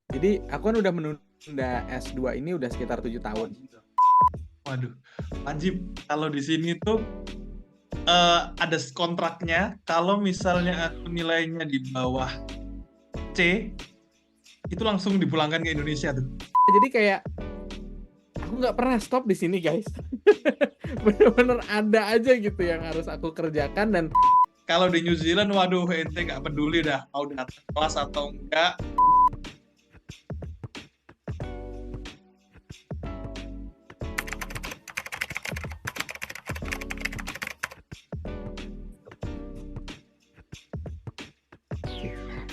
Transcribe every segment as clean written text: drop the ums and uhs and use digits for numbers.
Jadi aku kan udah menunda S2 ini udah sekitar 7 tahun. Waduh, wajib kalau di sini tuh ada kontraknya. Kalau misalnya aku nilainya di bawah C, itu langsung dipulangkan ke Indonesia tuh. Jadi kayak aku nggak pernah stop di sini guys. Bener-bener ada aja gitu yang harus aku kerjakan dan Kalau di New Zealand, waduh, ente nggak peduli dah mau datang kelas atau enggak.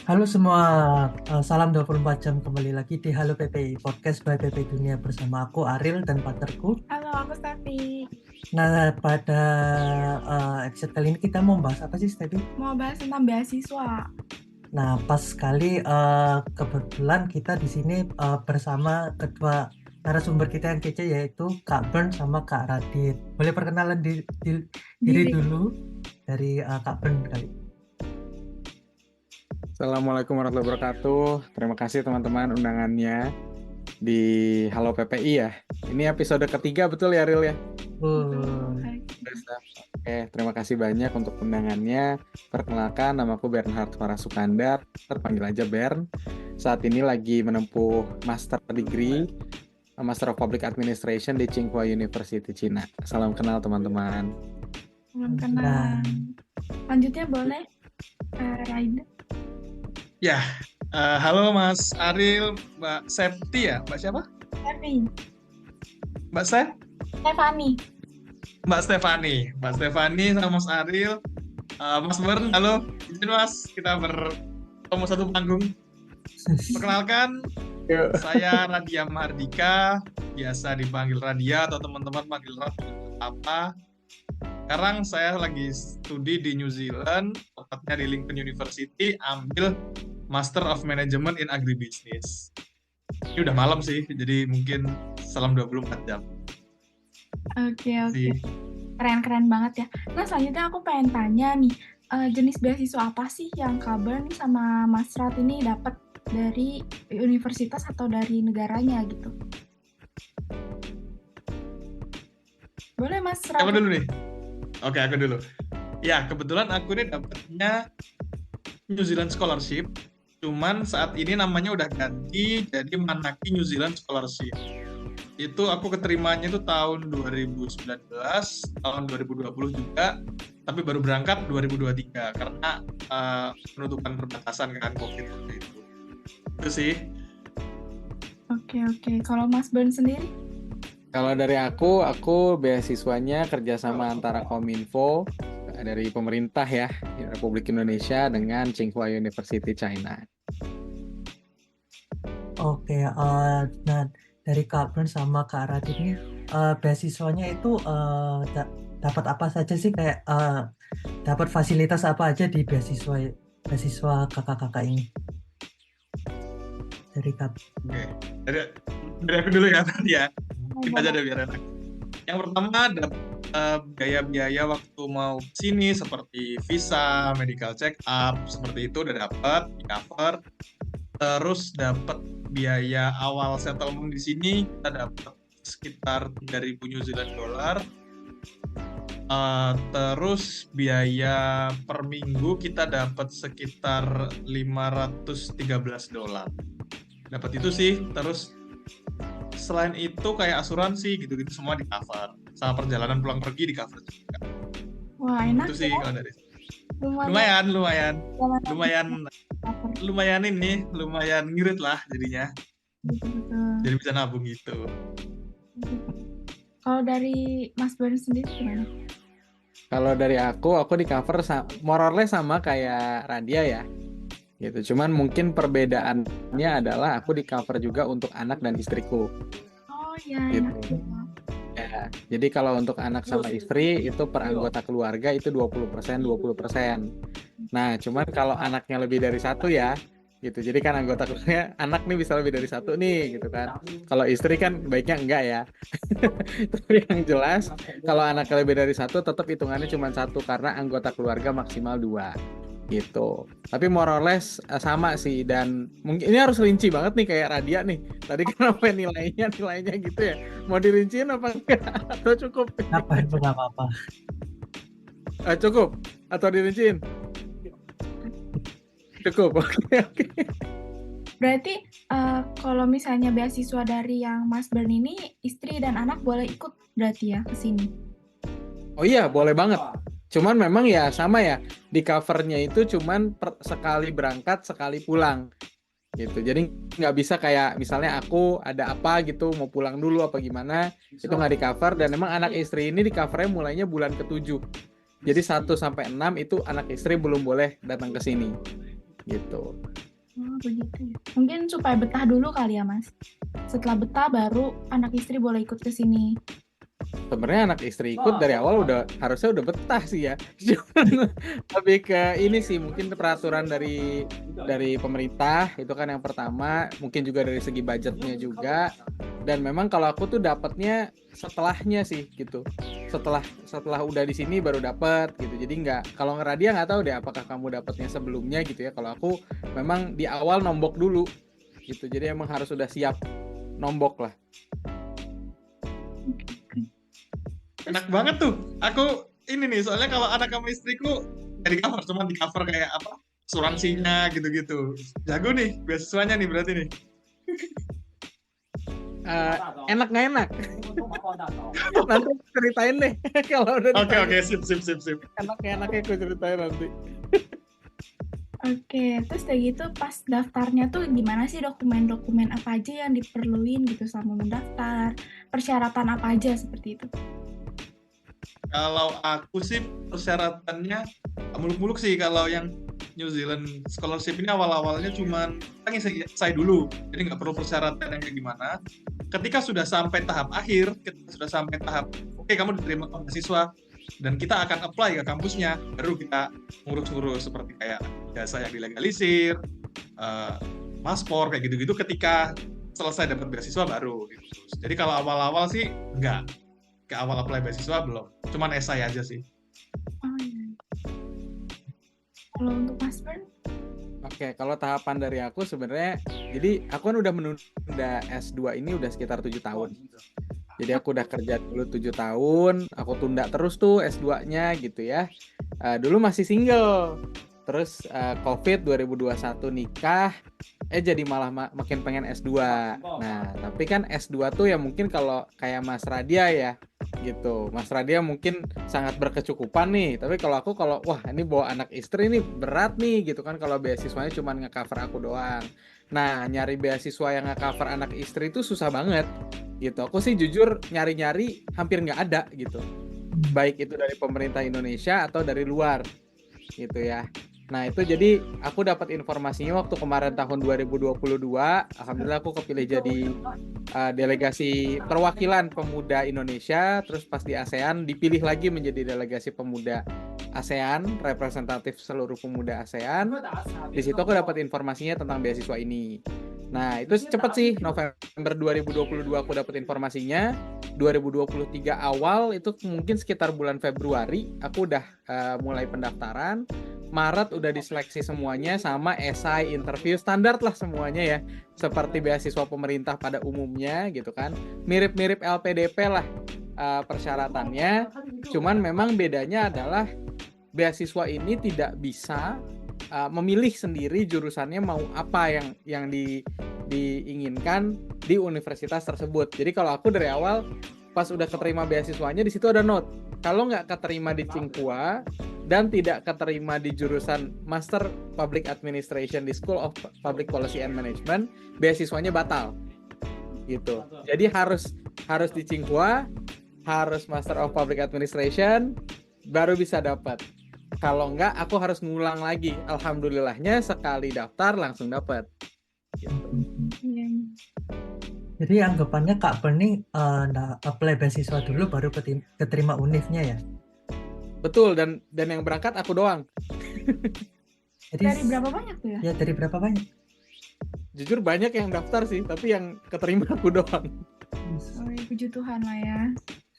Halo semua, salam 24 jam kembali lagi di Halo PPI, podcast by PPI Dunia bersama aku Aril dan partnerku. Halo, aku Stefi. Nah, pada episode kali ini kita mau bahas apa sih, Stefi? Mau bahas tentang beasiswa. Nah, pas sekali kebetulan kita di sini bersama kedua narasumber kita yang kece, yaitu Kak Bern sama Kak Radit. Boleh perkenalan diri Diri. dulu dari Kak Bern kali. Assalamualaikum warahmatullahi wabarakatuh. Terima kasih teman-teman undangannya di Halo PPI ya. Ini episode ketiga betul ya Ril ya? Oke, terima kasih banyak untuk undangannya. Perkenalkan, namaku Bernhard Farasukandar, terpanggil aja Bern. Saat ini lagi menempuh Master Degree, Master of Public Administration di Tsinghua University, Cina. Salam kenal teman-teman. Belum kenal. Lanjutnya boleh, Raida. Ya, halo Mas Aril, Mbak Septi ya? Mbak siapa? Stefi. Mbak Sep? Stefani. Mbak Stefani sama Mas Aril. Mas Bern, halo. Izin Mas, kita bertemu satu panggung. Perkenalkan, saya Radia Mahardika, biasa dipanggil Radia atau teman-teman panggil Radia apa. Sekarang saya lagi studi di New Zealand, tepatnya di Lincoln University, ambil Master of Management in Agribusiness. Ini udah malam sih, jadi mungkin salam 24 jam. Oke. Keren-keren banget ya. Nah, selanjutnya aku pengen tanya nih, jenis beasiswa apa sih yang Kak Bern sama Mas Rat ini dapat dari universitas atau dari negaranya gitu? Boleh Mas Rat? Siapa dulu nih? Oke, aku dulu. Ya, kebetulan aku ini dapatnya New Zealand Scholarship. Cuman saat ini namanya udah ganti jadi Manaki New Zealand Scholarship. Itu aku keterimanya itu tahun 2019, tahun 2020 juga, tapi baru berangkat 2023 karena penutupan perbatasan kan COVID waktu itu. Itu sih. Oke. Kalau Mas Bern sendiri? Kalau dari aku beasiswanya kerjasama antara Kominfo dari pemerintah ya Republik Indonesia dengan Tsinghua University China. Oke, nah dari Kak Bern sama Kak Radit ini beasiswanya itu dapat apa saja sih, kayak dapat fasilitas apa aja di beasiswa kakak-kakak ini? Dari Kak. Oke. Dari aku dulu ya tadi ya. Kita aja deh biar enak. Yang pertama ada biaya-biaya waktu mau sini seperti visa, medical check up, seperti itu udah dapat di cover. Terus dapat biaya awal settlement di sini kita dapat sekitar 3.000 New Zealand dollar. Terus biaya per minggu kita dapat sekitar 513 dolar. Dapat itu sih. Terus selain itu kayak asuransi gitu-gitu semua di cover, sama perjalanan pulang pergi di cover juga. Wah, enak Itu sih ya. kalau dari Lumayan. lumayan ini lumayan ngirit lah jadinya. Betul. Jadi bisa nabung gitu. Kalau dari Mas Bern sendiri gimana? Kalau dari aku di cover more or less sama kayak Radia ya. Gitu. Cuman mungkin perbedaannya adalah aku di cover juga untuk anak dan istriku. Oh ya, Gitu. enak juga. Ya, jadi kalau untuk anak sama istri itu per anggota keluarga itu 20%. Nah, cuman kalau anaknya lebih dari satu ya, gitu. Jadi kan anggota keluarga anak nih bisa lebih dari satu nih, gitu kan. Kalau istri kan baiknya enggak ya. Tapi yang jelas kalau anaknya lebih dari satu tetap hitungannya cuma satu karena anggota keluarga maksimal 2. gitu. Tapi more or less sama sih, dan mungkin ini harus rinci banget nih kayak Radia nih. Tadi kenapa nilainya gitu ya? Mau dirinciin apa enggak? Atau cukup? Apa itu nggak apa-apa. Cukup atau dirinciin? Cukup. Oke. Berarti kalau misalnya beasiswa dari yang Mas Bern ini, istri dan anak boleh ikut berarti ya ke sini? Oh iya, boleh banget. Cuman memang ya sama ya, di covernya itu cuman sekali berangkat, sekali pulang gitu. Jadi nggak bisa kayak misalnya aku ada apa gitu, mau pulang dulu apa gimana, itu nggak di cover. Dan memang anak istri ini di covernya mulainya bulan ke-7. Jadi 1-6 itu anak istri belum boleh datang ke sini gitu. Oh begitu ya. Mungkin supaya betah dulu kali ya Mas. Setelah betah baru anak istri boleh ikut ke sini. Sebenarnya anak istri ikut dari awal harusnya udah betah sih ya. Cuman lebih ke ini sih, mungkin peraturan dari pemerintah itu kan yang pertama, mungkin juga dari segi budgetnya juga. Dan memang kalau aku tuh dapatnya setelahnya sih gitu. Setelah udah di sini baru dapat gitu. Jadi kalau Radia nggak tahu deh apakah kamu dapatnya sebelumnya gitu ya. Kalau aku memang di awal nombok dulu gitu. Jadi emang harus udah siap nombok lah. Enak banget tuh. Aku ini nih, soalnya kalau anak sama istriku dari cover, cuma di cover kayak apa, asuransinya gitu-gitu. Jago nih beasiswanya nih berarti nih. Enak nggak enak? Nanti ceritain deh kalau udah Oke, sip. enaknya aku ceritain nanti. Oke, terus kayak gitu pas daftarnya tuh gimana sih, dokumen-dokumen apa aja yang diperluin gitu sama mendaftar, persyaratan apa aja seperti itu? Kalau aku sih persyaratannya muluk-muluk sih. Kalau yang New Zealand Scholarship ini awal-awalnya cuman saya dulu, jadi nggak perlu persyaratan yang kayak gimana. Ketika sudah sampai tahap akhir, oke, kamu diterima beasiswa dan kita akan apply ke kampusnya, baru kita ngurus-ngurus seperti kayak jasa yang dilegalisir, paspor kayak gitu-gitu. Ketika selesai dapat beasiswa baru gitu. Jadi kalau awal-awal sih nggak, ke awal apply beasiswa belum, cuman esai aja sih. Oh iya. Kalau untuk Mas Bern? Oke, kalau tahapan dari aku sebenarnya, jadi aku kan udah menunda S2 ini udah sekitar 7 tahun. Jadi aku udah kerja dulu 7 tahun, aku tunda terus tuh S2-nya gitu ya. Dulu masih single, terus COVID 2021 nikah, jadi malah makin pengen S2. Nah, tapi kan S2 tuh ya mungkin kalau kayak Mas Radia ya gitu. Mas Radia mungkin sangat berkecukupan nih, tapi kalau aku wah ini bawa anak istri nih berat nih gitu kan, kalau beasiswanya cuma nge-cover aku doang. Nah, nyari beasiswa yang nge-cover anak istri itu susah banget gitu. Aku sih jujur nyari-nyari hampir nggak ada gitu. Baik itu dari pemerintah Indonesia atau dari luar gitu ya. Nah itu jadi aku dapat informasinya waktu kemarin tahun 2022, alhamdulillah aku kepilih jadi delegasi perwakilan pemuda Indonesia. Terus pas di ASEAN dipilih lagi menjadi delegasi pemuda ASEAN, representatif seluruh pemuda ASEAN. Di situ aku dapat informasinya tentang beasiswa ini. Nah itu cepet sih, November 2022 aku dapat informasinya. 2023 awal itu mungkin sekitar bulan Februari aku udah mulai pendaftaran. Maret udah diseleksi semuanya sama esai, interview, standar lah semuanya ya, seperti beasiswa pemerintah pada umumnya gitu kan, mirip-mirip LPDP lah persyaratannya. Cuman memang bedanya adalah beasiswa ini tidak bisa memilih sendiri jurusannya mau apa yang diinginkan di universitas tersebut. Jadi kalau aku dari awal pas udah keterima beasiswanya, di situ ada note, kalau nggak keterima di Tsinghua dan tidak keterima di jurusan Master Public Administration di School of Public Policy and Management, beasiswanya batal gitu. Jadi harus di Tsinghua, harus Master of Public Administration baru bisa dapat. Kalau enggak, aku harus ngulang lagi. Alhamdulillahnya sekali daftar langsung dapat. Jadi anggapannya Kak Berni apply beasiswa dulu baru keterima univnya ya? Betul, dan yang berangkat aku doang. Jadi, dari berapa banyak tuh ya? Ya dari berapa banyak? Jujur banyak yang daftar sih, tapi yang keterima aku doang. Oh, puji Tuhan lah ya.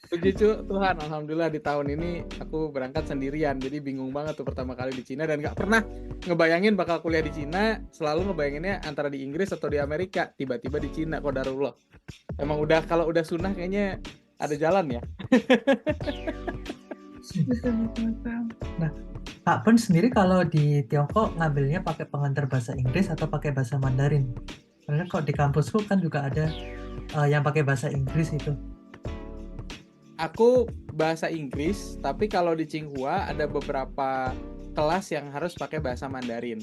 Puji Tuhan, alhamdulillah di tahun ini aku berangkat sendirian. Jadi bingung banget tuh pertama kali di Cina dan nggak pernah ngebayangin bakal kuliah di Cina. Selalu ngebayanginnya antara di Inggris atau di Amerika. Tiba-tiba di Cina, qadarullah. Emang kalau udah sunnah kayaknya ada jalan ya. Betul. Nah, Kak Bern sendiri kalau di Tiongkok ngambilnya pakai pengantar bahasa Inggris atau pakai bahasa Mandarin? Karena kok di kampusku kan juga ada yang pakai bahasa Inggris itu. Aku bahasa Inggris, tapi kalau di Tsinghua ada beberapa kelas yang harus pakai bahasa Mandarin.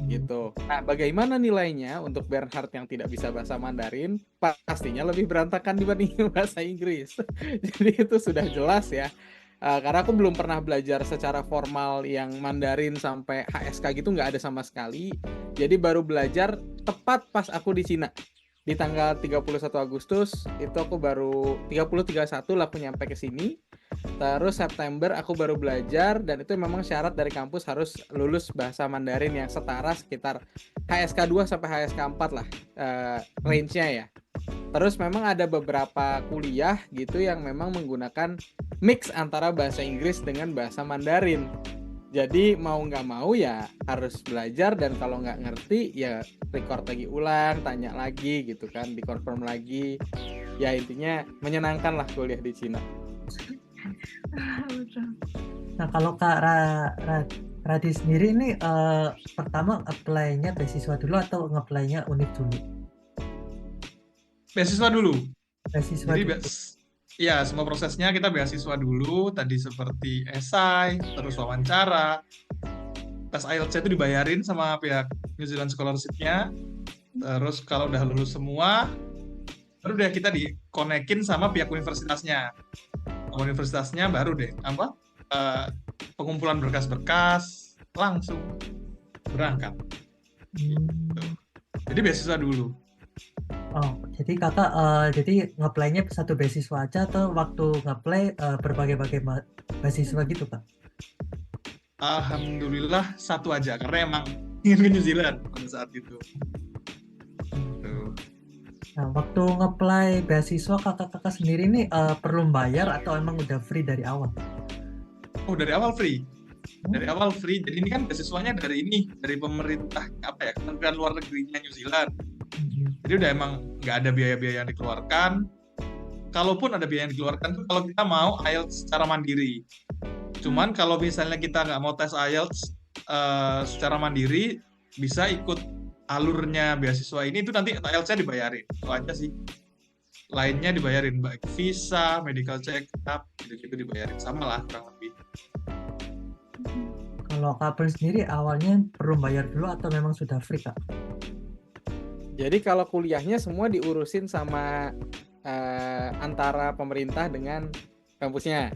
Gitu. Nah, bagaimana nilainya untuk Bernhard yang tidak bisa bahasa Mandarin? Pastinya lebih berantakan dibanding bahasa Inggris. Jadi itu sudah jelas ya. Karena aku belum pernah belajar secara formal yang Mandarin sampai HSK gitu, nggak ada sama sekali. Jadi baru belajar tepat pas aku di Cina. Di tanggal 31 Agustus itu aku baru 31 lah aku nyampe ke sini. Terus September aku baru belajar dan itu memang syarat dari kampus harus lulus bahasa Mandarin yang setara sekitar HSK 2 sampai HSK 4 lah range-nya ya. Terus memang ada beberapa kuliah gitu yang memang menggunakan mix antara bahasa Inggris dengan bahasa Mandarin. Jadi mau nggak mau ya harus belajar dan kalau nggak ngerti ya record lagi ulang, tanya lagi gitu kan, dikonfirm lagi. Ya intinya menyenangkan lah kuliah di Cina. Nah kalau Kak Radi sendiri ini pertama apply-nya beasiswa dulu atau nge-apply-nya univ dulu? Beasiswa dulu. Beasiswa Jadi dulu. ya semua prosesnya kita beasiswa dulu, tadi seperti esai, terus wawancara, tes IELTS itu dibayarin sama pihak New Zealand Scholarship-nya, terus kalau udah lulus semua, baru deh kita dikonekin sama pihak universitasnya. Universitasnya baru deh pengumpulan berkas-berkas, langsung berangkat. Jadi beasiswa dulu. Oh, jadi kakak jadi nge-apply-nya satu beasiswa aja atau waktu nge-apply berbagai-bagai beasiswa gitu Kak? Alhamdulillah satu aja, karena emang ingin ke New Zealand pada saat itu. Nah, waktu nge-apply beasiswa kakak-kakak sendiri ini perlu bayar atau emang udah free dari awal? Oh, dari awal free. Dari awal free. Jadi ini kan beasiswanya dari pemerintah Kementerian Luar Negerinya New Zealand. Jadi udah emang nggak ada biaya-biaya yang dikeluarkan. Kalaupun ada biaya yang dikeluarkan tuh kalau kita mau IELTS secara mandiri. Cuman kalau misalnya kita nggak mau tes IELTS secara mandiri, bisa ikut alurnya beasiswa ini, itu nanti IELTS-nya dibayarin. Itu aja sih. Lainnya dibayarin, baik visa, medical check-up, gitu-gitu dibayarin. Sama lah kurang lebih. Kalau Kak Bern sendiri awalnya perlu bayar dulu atau memang sudah free Kak? Jadi kalau kuliahnya semua diurusin sama antara pemerintah dengan kampusnya.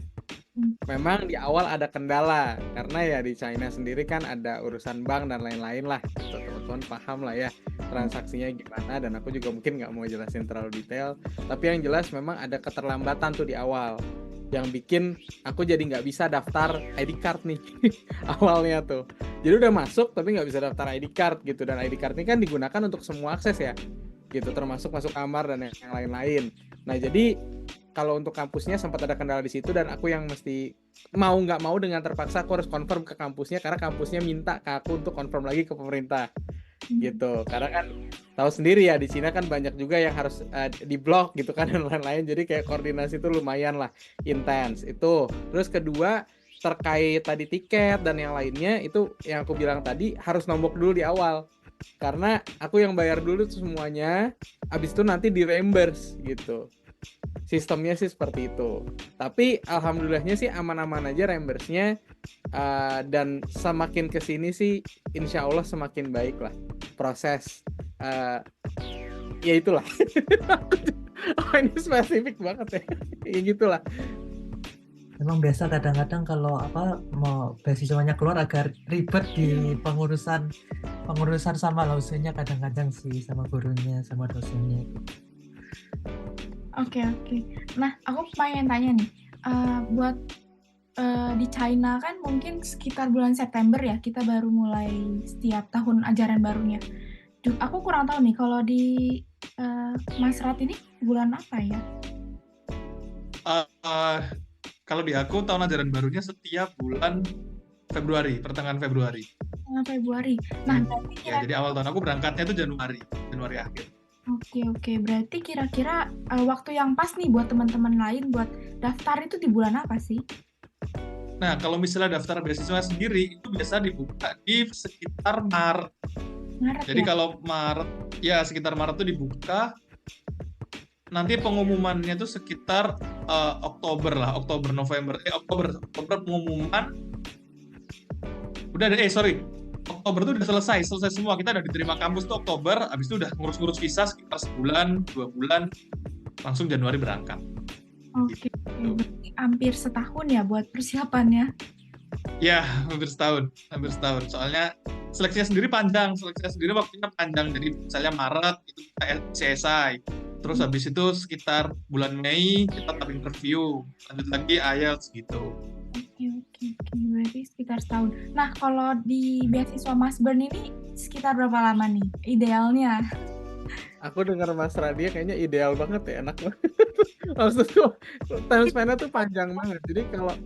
Memang di awal ada kendala karena ya di China sendiri kan ada urusan bank dan lain-lain lah. Teman-teman paham lah ya transaksinya gimana dan aku juga mungkin nggak mau jelasin terlalu detail. Tapi yang jelas memang ada keterlambatan tuh di awal yang bikin aku jadi nggak bisa daftar ID card nih awalnya tuh. Jadi udah masuk tapi nggak bisa daftar ID card gitu, dan ID card ini kan digunakan untuk semua akses ya gitu, termasuk masuk kamar dan yang lain-lain. Nah jadi kalau untuk kampusnya sempat ada kendala di situ dan aku yang mesti mau nggak mau dengan terpaksa aku harus confirm ke kampusnya karena kampusnya minta ke aku untuk confirm lagi ke pemerintah gitu, karena kan tahu sendiri ya di Cina kan banyak juga yang harus diblok gitu kan dan lain-lain, jadi kayak koordinasi itu lumayan lah intens itu. Terus kedua terkait tadi tiket dan yang lainnya itu yang aku bilang tadi harus nombok dulu di awal karena aku yang bayar dulu tuh semuanya, abis itu nanti di reimburse gitu. Sistemnya sih seperti itu. Tapi alhamdulillahnya sih aman-aman aja reimburse-nya, dan semakin kesini sih insya Allah semakin baik lah proses. Ya itulah. Oh ini spesifik banget ya. Ya gitulah. Memang biasa kadang-kadang kalau mau beasiswanya keluar agak ribet di pengurusan sama lausennya kadang-kadang sih, sama gurunya sama dosennya. Oke. Nah, aku pengen tanya nih, buat di China kan mungkin sekitar bulan September ya kita baru mulai setiap tahun ajaran barunya. Aku kurang tahu nih kalau di Mas Rat ini bulan apa ya? Eh, kalau di aku tahun ajaran barunya setiap bulan Februari, pertengahan Februari. Februari. Nah, berarti Ya, jadi awal tahun aku berangkatnya itu Januari akhir. Oke. Berarti kira-kira waktu yang pas nih buat teman-teman lain buat daftar itu di bulan apa sih? Nah, kalau misalnya daftar beasiswa sendiri itu biasa dibuka di sekitar Maret. Maret Jadi ya? kalau Maret, ya sekitar Maret itu dibuka. Nanti pengumumannya itu sekitar Oktober November. Oktober pengumuman. Oktober tuh udah selesai semua. Kita udah diterima kampus tuh Oktober, habis itu udah ngurus-ngurus visa sekitar sebulan, 2 bulan, langsung Januari berangkat. Oke. Berarti hampir setahun ya buat persiapannya. Ya, hampir setahun. Soalnya seleksinya sendiri waktunya panjang. Jadi misalnya Maret itu kita CSI. Terus habis itu sekitar bulan Mei kita tahap interview. Lanjut lagi IELTS gitu. Oke. Berarti sekitar setahun. Nah, kalau di beasiswa Mas Bern ini sekitar berapa lama nih? Idealnya? Aku dengar Mas Radia kayaknya ideal banget ya, enak banget. Maksudku time span-nya tuh panjang banget. Jadi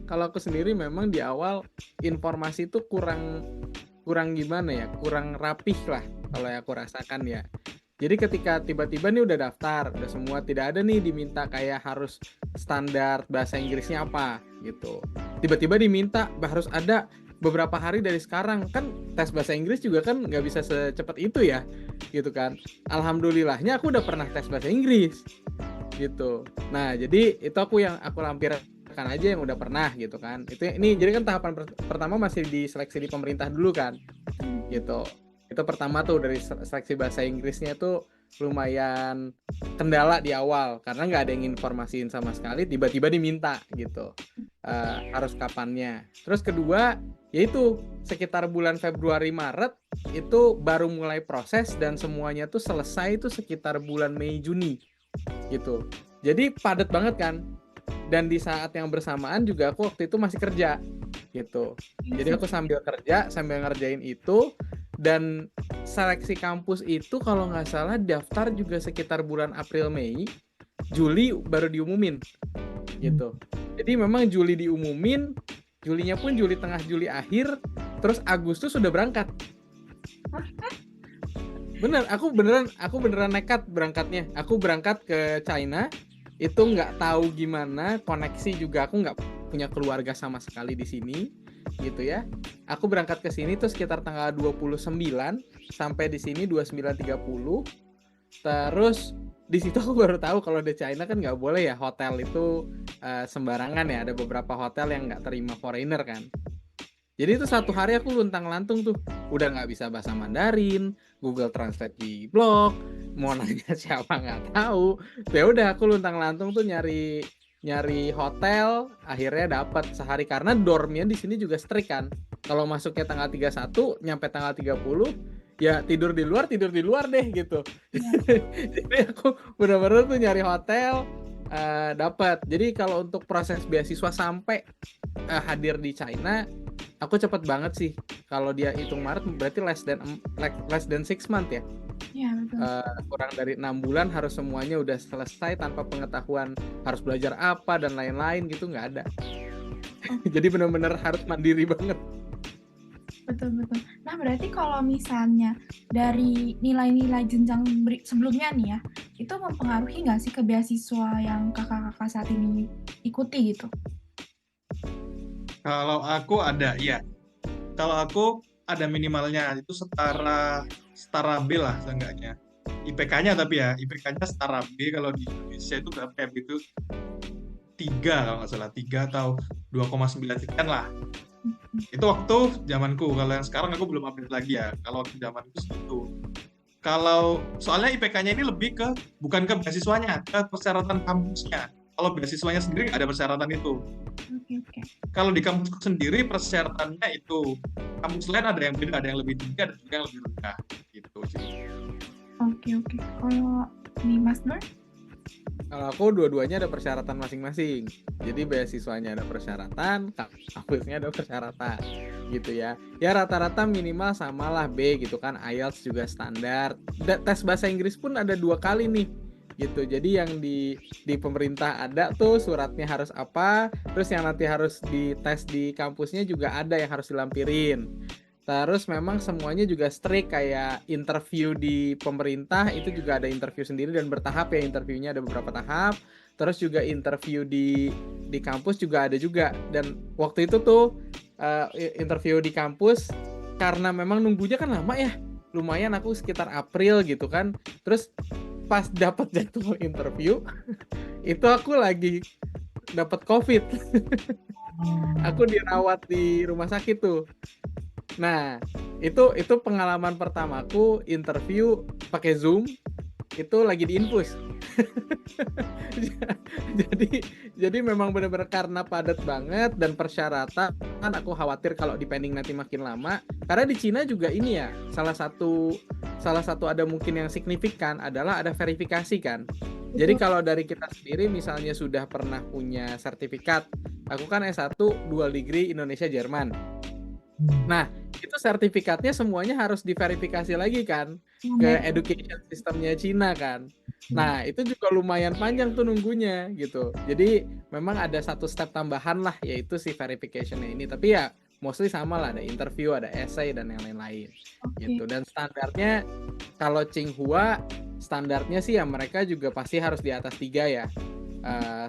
kalau aku sendiri memang di awal informasi itu kurang gimana ya, kurang rapih lah kalau yang aku rasakan ya. Jadi ketika tiba-tiba nih udah daftar, udah semua, tidak ada nih diminta kayak harus standar bahasa Inggrisnya apa gitu. Tiba-tiba diminta harus ada beberapa hari dari sekarang, kan tes bahasa Inggris juga kan nggak bisa secepat itu ya, gitu kan. Alhamdulillahnya aku udah pernah tes bahasa Inggris, gitu. Nah jadi itu yang aku lampirkan aja yang udah pernah gitu kan. Ini jadi kan tahapan pertama masih diseleksi di pemerintah dulu kan, gitu. Itu pertama tuh dari seleksi bahasa Inggrisnya tuh lumayan kendala di awal karena nggak ada yang informasiin sama sekali, tiba-tiba diminta gitu harus kapannya. Terus kedua yaitu sekitar bulan Februari Maret itu baru mulai proses dan semuanya tuh selesai tuh sekitar bulan Mei Juni gitu. Jadi padat banget kan. Dan di saat yang bersamaan juga aku waktu itu masih kerja gitu. Jadi aku sambil kerja sambil ngerjain itu. Dan seleksi kampus itu kalau nggak salah daftar juga sekitar bulan April Mei, Juli baru diumumin gitu. Jadi memang Juli diumumin, Julinya pun Juli tengah Juli akhir, terus Agustus sudah berangkat. Bener, aku beneran nekat berangkatnya. Aku berangkat ke China, itu nggak tahu gimana, koneksi juga aku nggak punya keluarga sama sekali di sini. Gitu ya. Aku berangkat ke sini tuh sekitar tanggal 29 sampai di sini 29.30. Terus di situ aku baru tahu kalau di China kan nggak boleh ya hotel itu sembarangan ya. Ada beberapa hotel yang nggak terima foreigner kan. Jadi itu satu hari aku luntang-lantung tuh. Udah nggak bisa bahasa Mandarin, Google Translate di blok, mau nanya siapa nggak tahu. Ya udah aku luntang-lantung tuh nyari hotel, akhirnya dapat sehari karena dormnya di sini juga strict kan. Kalau masuknya tanggal 31, nyampe tanggal 30, ya tidur di luar deh gitu. Jadi aku benar-benar tuh nyari hotel dapat. Jadi kalau untuk proses beasiswa sampai hadir di China, aku cepet banget sih. Kalau dia hitung Maret berarti less than 6 months ya. Iya, betul. Kurang dari 6 bulan harus semuanya udah selesai tanpa pengetahuan harus belajar apa dan lain-lain gitu, nggak ada. Jadi benar-benar harus mandiri banget. Betul. Nah, berarti kalau misalnya dari nilai-nilai jenjang sebelumnya nih ya, itu mempengaruhi nggak sih ke beasiswa yang kakak-kakak saat ini ikuti gitu? Kalau aku ada, ya. Kalau aku ada minimalnya, itu setara B lah seenggaknya. IPK-nya tapi ya, IPK-nya setara B. Kalau di Indonesia itu berapa ya? Itu 3 kalau nggak salah, 3 atau 2,9 sekian lah. Itu waktu zamanku. Kalau yang sekarang aku belum update lagi ya. Kalau waktu zamanku segitu. Kalau soalnya IPK-nya ini lebih ke bukan ke beasiswanya, ke persyaratan kampusnya. Kalau beasiswanya sendiri nggak ada persyaratan itu. Oke. Kalau di kampusku sendiri persyaratannya itu kampus lain ada yang beda, ada yang lebih tinggi, ada juga yang lebih rendah gitu sih. Oke. Kalau di Mas Bern? Kalau aku dua-duanya ada persyaratan masing-masing. Jadi beasiswanya ada persyaratan, kampusnya ada persyaratan gitu ya. Ya rata-rata minimal samalah B gitu kan. IELTS juga standar. Tes bahasa Inggris pun ada 2 kali nih. gitu. Jadi yang di pemerintah ada tuh suratnya harus apa, terus yang nanti harus dites di kampusnya juga ada yang harus dilampirin. Terus memang semuanya juga strict, kayak interview di pemerintah itu juga ada interview sendiri dan bertahap ya, interviewnya ada beberapa tahap. Terus juga interview di kampus juga ada juga. Dan waktu itu tuh interview di kampus karena memang nunggunya kan lama ya. Lumayan, aku sekitar April gitu kan. Terus pas dapat jadwal interview itu aku lagi dapat COVID. Aku dirawat di rumah sakit tuh. Nah, itu pengalaman pertamaku interview pakai Zoom, itu lagi di infus. jadi memang benar-benar karena padat banget dan persyaratan, aku khawatir kalau dipending nanti makin lama. Karena di Cina juga ini ya, salah satu ada mungkin yang signifikan adalah ada verifikasi kan. Jadi kalau dari kita sendiri misalnya sudah pernah punya sertifikat, aku kan S1 dual degree Indonesia Jerman. Nah, itu sertifikatnya semuanya harus diverifikasi lagi kan ke education systemnya Cina kan. Nah, itu juga lumayan panjang tuh nunggunya gitu. Jadi memang ada satu step tambahan lah, yaitu si verification-nya ini. Tapi ya mostly sama lah, ada interview, ada essay dan yang lain-lain gitu. Dan standarnya kalau Tsinghua standarnya sih ya mereka juga pasti harus di atas 3 ya.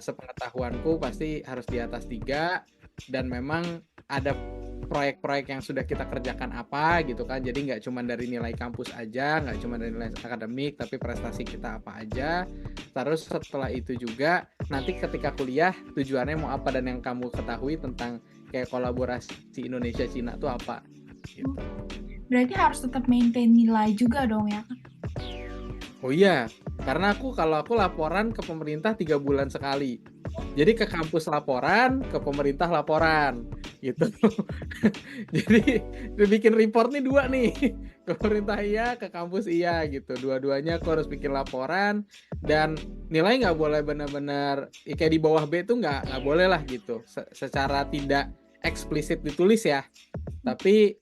Sepengetahuanku pasti harus di atas 3, dan memang ada proyek-proyek yang sudah kita kerjakan apa gitu kan. Jadi nggak cuma dari nilai kampus aja, nggak cuma dari nilai akademik, tapi prestasi kita apa aja. Terus setelah itu juga nanti ketika kuliah tujuannya mau apa, dan yang kamu ketahui tentang kayak kolaborasi Indonesia Cina tuh apa gitu. Berarti harus tetap maintain nilai juga dong ya? Oh iya, karena kalau aku laporan ke pemerintah 3 bulan sekali. Jadi ke kampus laporan, ke pemerintah laporan gitu. Jadi bikin report nih 2 nih. Ke pemerintah iya, ke kampus iya gitu. Dua-duanya aku harus bikin laporan, dan nilai nggak boleh benar-benar kayak di bawah B itu nggak boleh lah gitu. Secara tidak eksplisit ditulis ya. Tapi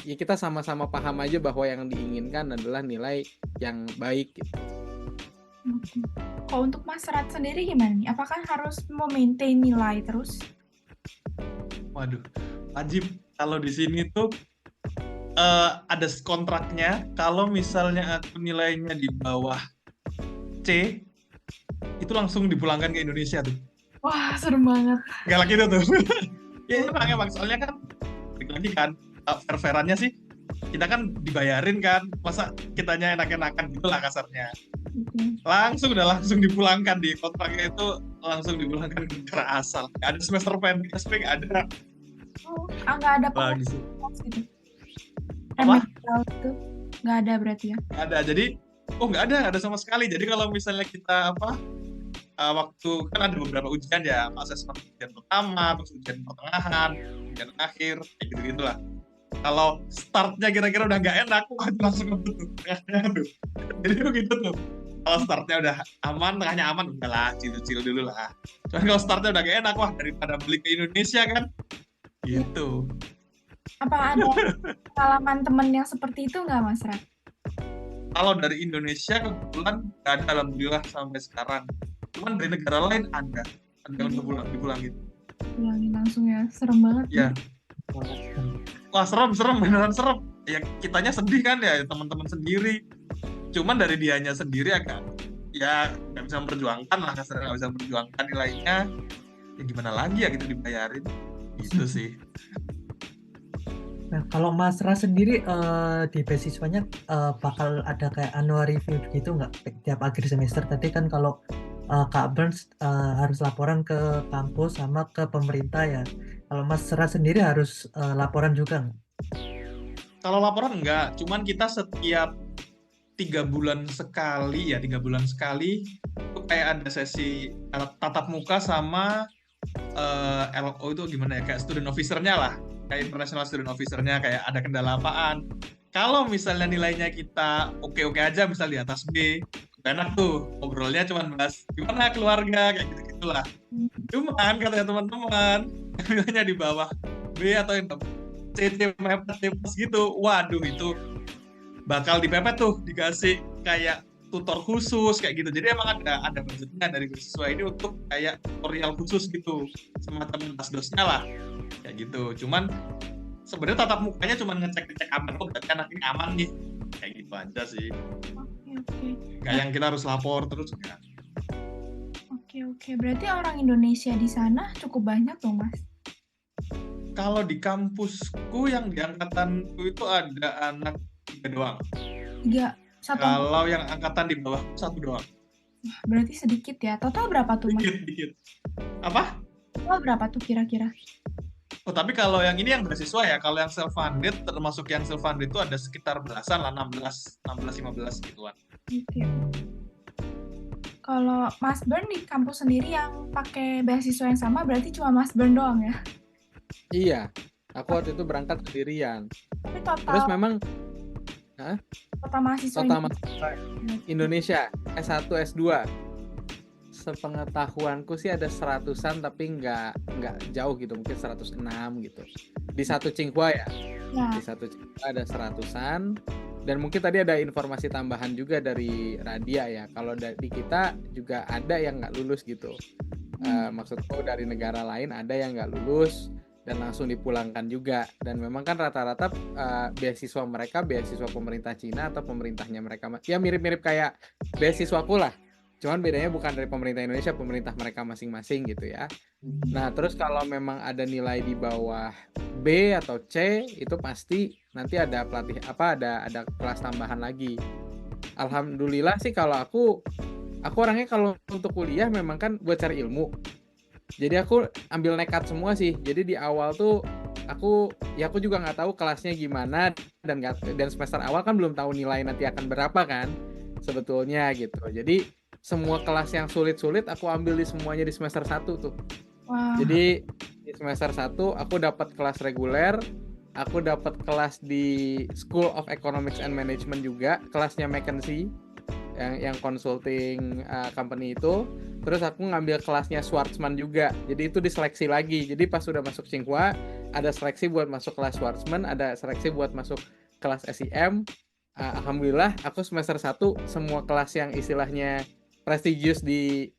ya kita sama-sama paham aja bahwa yang diinginkan adalah nilai yang baik gitu. Kalau untuk Mas Rat sendiri gimana nih? Apakah harus memaintain nilai terus? Waduh, wajib. Kalau di sini tuh ada kontraknya. Kalau misalnya aku nilainya di bawah C, itu langsung dipulangkan ke Indonesia tuh. Wah, serem banget. Galak gitu tuh. Ya emang soalnya kan lagi kan fair-fairannya sih kita kan dibayarin kan, masa kitanya enak-enakan gitu lah kasarnya. Langsung dipulangkan, di kontraknya itu langsung dipulangkan ke negara asal. Gak ada semester PNBSP, gak ada. Nggak ada Bagus. Gitu. Remedial itu nggak ada berarti ya? Nggak ada, jadi nggak ada sama sekali. Jadi kalau misalnya kita waktu kan ada beberapa ujian ya, asesmen ujian pertama, terus ujian pertengahan, ujian akhir, kayak gitu-gitu lah. Kalau startnya kira-kira udah nggak enak, langsung ngebutuh. Jadi begitu tuh. Kalau startnya udah aman, tengahnya aman, udahlah, chill dulu lah. Cuman kalau startnya udah gak enak, wah daripada balik ke Indonesia kan, gitu. Apa ada pengalaman temen yang seperti itu nggak, Mas Rat? Kalau dari Indonesia kebetulan nggak ada, alhamdulillah sampai sekarang. Cuman dari negara lain ada yang dipulangin. Pulangin langsung ya, serem banget. Ya. Wah serem, beneran serem. Ya kitanya sedih kan ya, teman-teman sendiri. Cuman dari dianya sendiri agak ya nggak bisa memperjuangkan lah, kasarnya nggak bisa memperjuangkan nilainya. Ya gimana lagi ya gitu dibayarin, gitu sih. Nah, kalau Mas Ra sendiri di beasiswanya bakal ada kayak annual review gitu nggak tiap akhir semester? Tadi kan kalau Kak Burns harus laporan ke kampus sama ke pemerintah ya. Kalau Mas Ra sendiri harus laporan juga nggak? Kalau laporan enggak, cuman kita setiap 3 bulan sekali itu kayak ada sesi tatap muka sama LO itu gimana ya, kayak student officer-nya lah, kayak international student officer-nya, kayak ada kendala apaan. Kalau misalnya nilainya kita oke-oke aja, misal di atas B, enak tuh ngobrolnya, cuman bahas gimana keluarga, kayak gitu-gitulah. Cuman katanya teman-teman, nilainya di bawah B atau yang C mepet gitu, waduh itu bakal dipepet tuh, dikasih kayak tutor khusus kayak gitu. Jadi emang ada budgetnya dari beasiswa ini untuk kayak tutorial khusus gitu, semacam dosnya lah kayak gitu. Cuman sebenarnya tatap mukanya cuma ngecek kabar, oh berarti anak ini aman nih, kayak gitu aja sih. Oke. Kayak yang kita harus lapor terus kan. Oke. Berarti orang Indonesia di sana cukup banyak dong, Mas? Kalau di kampusku yang di angkatanku itu ada anak 3 doang. 3, 1. Kalau yang angkatan di bawah 1 doang. Berarti sedikit ya. Total berapa tuh, Mas? Dikit. Apa? Total berapa tuh kira-kira? Oh, tapi kalau yang ini yang beasiswa ya, kalau yang self-funded, termasuk yang self-funded itu ada sekitar belasan lah, 16-15 gituan. Oke. Kalau Mas Bern di kampus sendiri yang pakai beasiswa yang sama, berarti cuma Mas Bern doang ya? Iya, aku waktu itu berangkat sendirian. Tapi Terus total memang mahasiswa total ini mahasiswa Indonesia S1, S2 sepengetahuanku sih ada 100-an, tapi nggak jauh gitu, mungkin 106 gitu. Di satu Tsinghua ya. ya. Di satu Tsinghua ada 100-an. Dan mungkin tadi ada informasi tambahan juga dari Radia ya. Kalau di kita juga ada yang nggak lulus gitu. Maksudku dari negara lain ada yang nggak lulus dan langsung dipulangkan juga. Dan memang kan rata-rata beasiswa mereka beasiswa pemerintah Cina atau pemerintahnya mereka. Ya mirip-mirip kayak beasiswaku lah. Cuman bedanya bukan dari pemerintah Indonesia, pemerintah mereka masing-masing gitu ya. Nah, terus kalau memang ada nilai di bawah B atau C, itu pasti nanti ada ada kelas tambahan lagi. Alhamdulillah sih kalau aku orangnya kalau untuk kuliah memang kan buat cari ilmu. Jadi aku ambil nekat semua sih. Jadi di awal tuh aku juga nggak tahu kelasnya gimana dan semester awal kan belum tahu nilai nanti akan berapa kan sebetulnya gitu. Jadi semua kelas yang sulit-sulit aku ambil semuanya di semester 1 tuh. Wah. Jadi di semester 1 aku dapat kelas reguler, aku dapat kelas di School of Economics and Management juga, kelasnya McKinsey yang consulting company itu. Terus aku ngambil kelasnya Schwarzman juga. Jadi itu diseleksi lagi. Jadi pas sudah masuk Tsinghua, ada seleksi buat masuk kelas Schwarzman, ada seleksi buat masuk kelas SIM. Alhamdulillah aku semester 1 semua kelas yang istilahnya prestigious di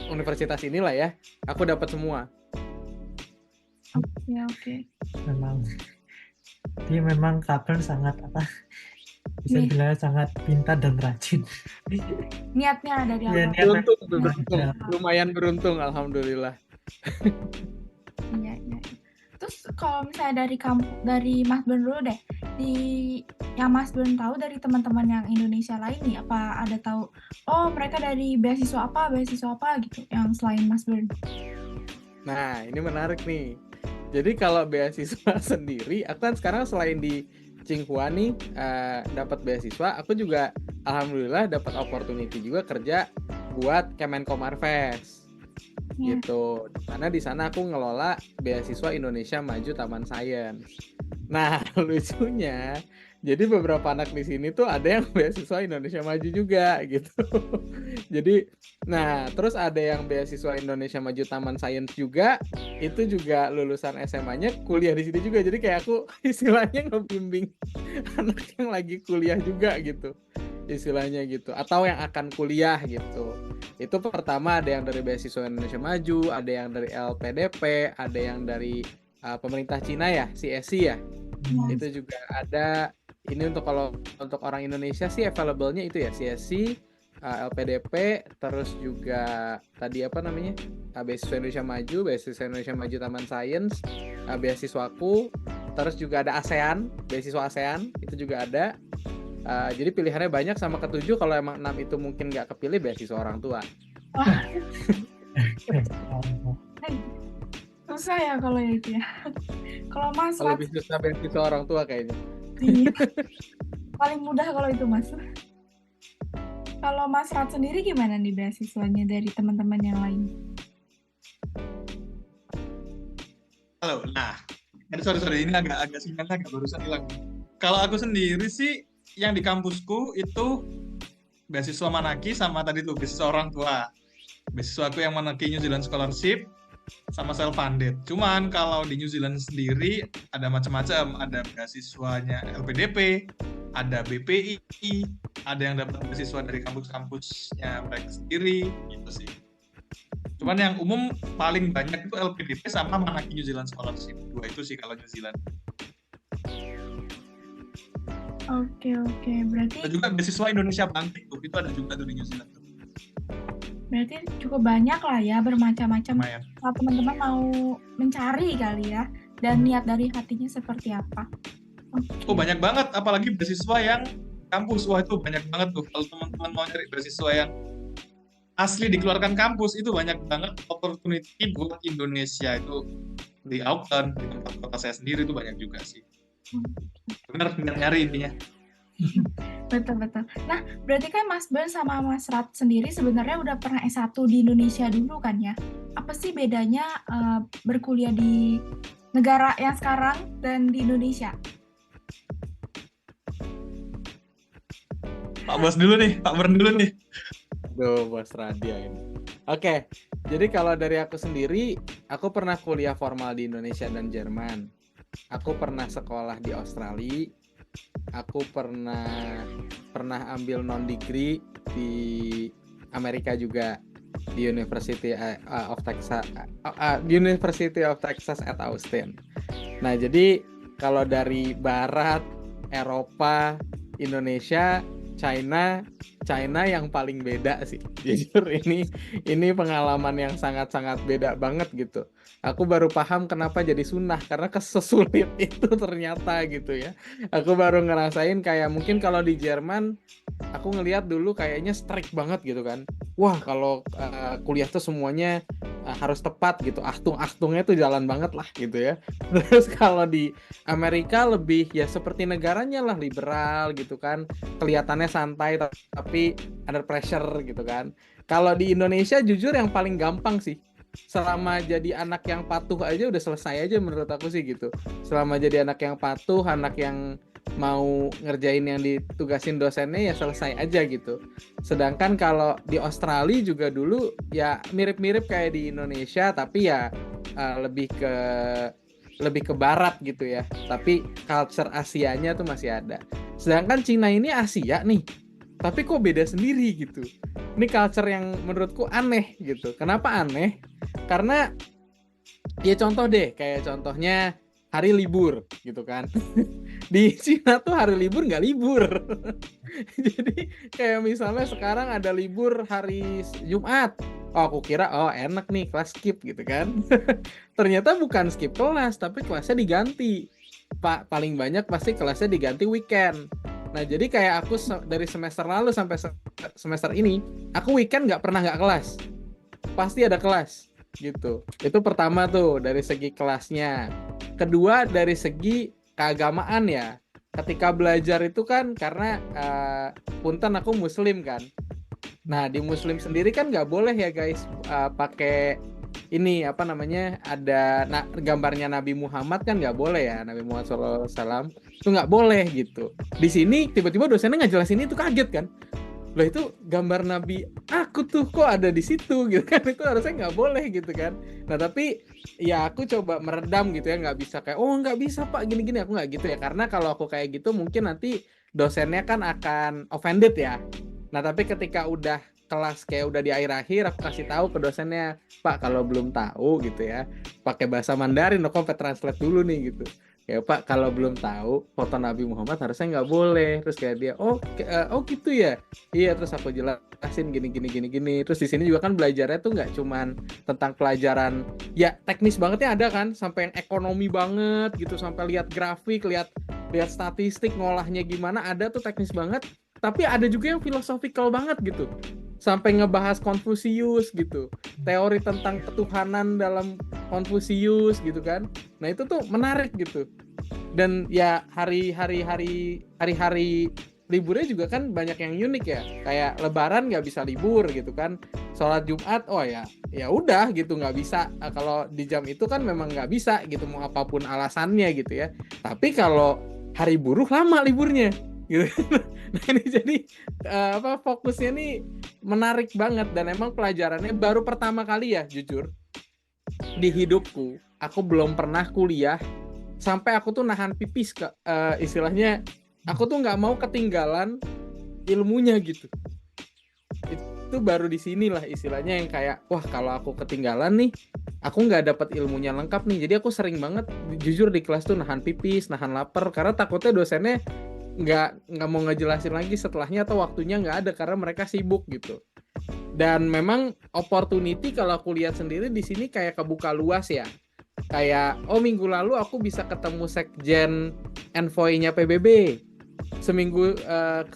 universitas inilah ya, aku dapat semua. Oke. Memang Kaplan sangat bisa bilang sangat pintar dan rajin. Niatnya dari awal. Beruntung. Lumayan beruntung, alhamdulillah. Iya. Terus kalau misalnya dari Mas Bern dulu deh, yang Mas Bern tahu dari teman-teman yang Indonesia lain nih, apa ada tahu, oh mereka dari beasiswa apa gitu, yang selain Mas Bern? Nah, ini menarik nih. Jadi kalau beasiswa sendiri, aku kan sekarang selain di Tsinghua nih dapat beasiswa, aku juga alhamdulillah dapat opportunity juga kerja buat Kemenkomarves. Gitu. Karena di sana aku ngelola beasiswa Indonesia Maju Taman Sains. Nah, lucunya jadi beberapa anak di sini tuh ada yang beasiswa Indonesia Maju juga gitu. Jadi terus ada yang beasiswa Indonesia Maju Taman Sains juga, itu juga lulusan SMA-nya kuliah di sini juga. Jadi kayak aku istilahnya ngebimbing anak yang lagi kuliah juga gitu. Istilahnya gitu, atau yang akan kuliah gitu. Itu pertama ada yang dari beasiswa Indonesia Maju, ada yang dari LPDP, ada yang dari pemerintah Cina ya, CSC ya. Itu juga ada. Ini untuk orang Indonesia sih available-nya itu ya, CSC, LPDP, terus juga tadi beasiswa Indonesia Maju, beasiswa Indonesia Maju Taman Sains, beasiswaku, terus juga ada ASEAN, beasiswa ASEAN itu juga ada. Jadi pilihannya banyak, sama ketujuh kalau emang 6 itu mungkin nggak kepilih beasiswa orang tua. Susah ya kalau itu ya. Kalau Mas lebih susah beasiswa orang tua kayaknya. Iya. Paling mudah kalau itu Mas. Kalau Mas Rat sendiri gimana nih beasiswanya dari teman-teman yang lain? Halo, sorry ini agak sinyalnya agak barusan hilang. Kalau aku sendiri sih yang di kampusku itu beasiswa Manaki sama tadi tuh beasiswa orang tua. Beasiswa aku yang Manaki New Zealand Scholarship sama self-funded. Cuman kalau di New Zealand sendiri ada macam-macam. Ada beasiswanya LPDP, ada BPI, ada yang dapat beasiswa dari kampus-kampusnya mereka sendiri, gitu sih. Cuman yang umum paling banyak itu LPDP sama Manaki New Zealand Scholarship. Dua itu sih kalau New Zealand. Oke, Ada juga beasiswa Indonesia Bangkit tuh, itu ada juga tuh di New Zealand tuh. berarti cukup banyak lah ya, bermacam-macam. Lumayan. Kalau teman-teman mau mencari kali ya, dan niat dari hatinya seperti apa. Oh banyak banget, apalagi beasiswa yang kampus. Wah itu banyak banget tuh. Kalau teman-teman mau cari beasiswa yang asli dikeluarkan kampus, itu banyak banget opportunity buat Indonesia. Itu di Auckland, di tempat kota saya sendiri itu banyak juga sih. Benar nyari intinya. Betul. Nah, berarti kan Mas Bern sama Mas Rat sendiri sebenarnya udah pernah S1 di Indonesia dulu kan ya? Apa sih bedanya berkuliah di negara yang sekarang dan di Indonesia? Pak Bos dulu nih, Pak Bern dulu nih. Duh, Bos Radia ini. Oke, jadi kalau dari aku sendiri, aku pernah kuliah formal di Indonesia dan Jerman. Aku pernah sekolah di Australia. Aku pernah ambil non-degree di Amerika juga, di University of Texas at Austin. Nah, jadi kalau dari Barat, Eropa, Indonesia, China yang paling beda sih. Jujur ini pengalaman yang sangat-sangat beda banget gitu. Aku baru paham kenapa jadi sunnah, karena kesesulit itu ternyata gitu ya. Aku baru ngerasain kayak mungkin kalau di Jerman aku ngelihat dulu kayaknya strict banget gitu kan. Wah, kalau kuliah tuh semuanya harus tepat gitu. Achtungnya tuh jalan banget lah gitu ya. Terus kalau di Amerika lebih ya seperti negaranya lah, liberal gitu kan. Kelihatannya santai tapi under pressure gitu kan. Kalau di Indonesia jujur yang paling gampang sih. Selama jadi anak yang patuh aja udah selesai aja menurut aku sih gitu. Selama jadi anak yang patuh, anak yang mau ngerjain yang ditugasin dosennya ya selesai aja gitu. Sedangkan kalau di Australia juga dulu ya mirip-mirip kayak di Indonesia, tapi ya lebih ke barat gitu ya. Tapi culture Asianya tuh masih ada. Sedangkan Cina ini Asia nih, tapi kok beda sendiri gitu. Ini culture yang menurutku aneh gitu. Kenapa aneh? Karena ya contoh deh, kayak contohnya hari libur gitu kan. Di Cina tuh hari libur nggak libur. Jadi kayak misalnya sekarang ada libur hari Jumat. Oh, aku kira enak nih kelas skip gitu kan. Ternyata bukan skip kelas, tapi kelasnya diganti. Paling banyak pasti kelasnya diganti weekend. Nah, jadi kayak aku dari semester lalu sampai semester ini, aku weekend nggak pernah nggak kelas. Pasti ada kelas gitu. Itu pertama tuh dari segi kelasnya. Kedua dari segi keagamaan ya. Ketika belajar itu kan karena punten aku muslim kan. Nah, di muslim sendiri kan nggak boleh ya guys pakai ini apa namanya, ada gambarnya Nabi Muhammad kan nggak boleh ya, Nabi Muhammad SAW itu nggak boleh gitu. Di sini tiba-tiba dosennya ngejelasin itu, kaget kan, loh itu gambar Nabi aku tuh kok ada di situ gitu kan, itu harusnya nggak boleh gitu kan. Nah tapi ya aku coba meredam gitu ya, nggak bisa kayak nggak bisa Pak gini-gini, aku nggak gitu ya, karena kalau aku kayak gitu mungkin nanti dosennya kan akan offended ya. Nah tapi ketika udah kelas kayak udah di akhir-akhir, aku kasih tahu ke dosennya, Pak kalau belum tahu gitu ya, pakai bahasa Mandarin, aku translate dulu nih gitu. Ya Pak kalau belum tahu foto Nabi Muhammad harusnya nggak boleh. Terus kayak dia, oh gitu ya. Iya, terus aku jelasin gini. Terus di sini juga kan belajarnya tuh nggak cuman tentang pelajaran ya teknis bangetnya, ada kan sampai yang ekonomi banget gitu, sampai lihat grafik, lihat statistik ngolahnya gimana, ada tuh teknis banget. Tapi ada juga yang philosophical banget gitu, sampai ngebahas Konfusius gitu, teori tentang ketuhanan dalam Konfusius gitu kan. Nah itu tuh menarik gitu. Dan ya hari-hari liburnya juga kan banyak yang unik ya, kayak Lebaran nggak bisa libur gitu kan, sholat Jumat ya udah gitu nggak bisa. Kalau di jam itu kan memang nggak bisa gitu, mau apapun alasannya gitu ya. Tapi kalau hari buruh lama liburnya gitu. Nah ini jadi fokusnya nih menarik banget, dan emang pelajarannya baru pertama kali ya jujur di hidupku, aku belum pernah kuliah sampai aku tuh nahan pipis istilahnya Aku tuh nggak mau ketinggalan ilmunya gitu. Itu baru di sinilah istilahnya yang kayak, wah kalau aku ketinggalan nih, aku nggak dapat ilmunya lengkap nih. Jadi aku sering banget jujur di kelas tuh nahan pipis, nahan lapar, karena takutnya dosennya nggak mau ngejelasin lagi setelahnya atau waktunya nggak ada karena mereka sibuk gitu. Dan memang opportunity kalau aku lihat sendiri di sini kayak kebuka luas ya. Kayak, oh minggu lalu aku bisa ketemu sekjen envoy-nya PBB. Seminggu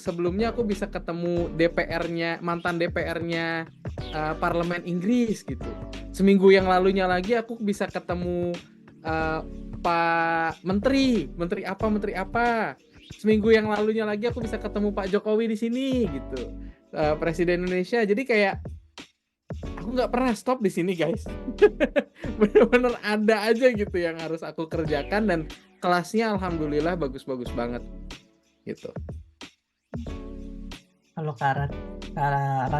sebelumnya aku bisa ketemu DPR-nya, mantan DPR-nya Parlemen Inggris gitu. Seminggu yang lalunya lagi aku bisa ketemu Pak Menteri apa. Seminggu yang lalunya lagi aku bisa ketemu Pak Jokowi di sini gitu. Presiden Indonesia. Jadi kayak aku nggak pernah stop di sini guys. Bener-bener ada aja gitu yang harus aku kerjakan dan kelasnya alhamdulillah bagus-bagus banget gitu. Kalau Karat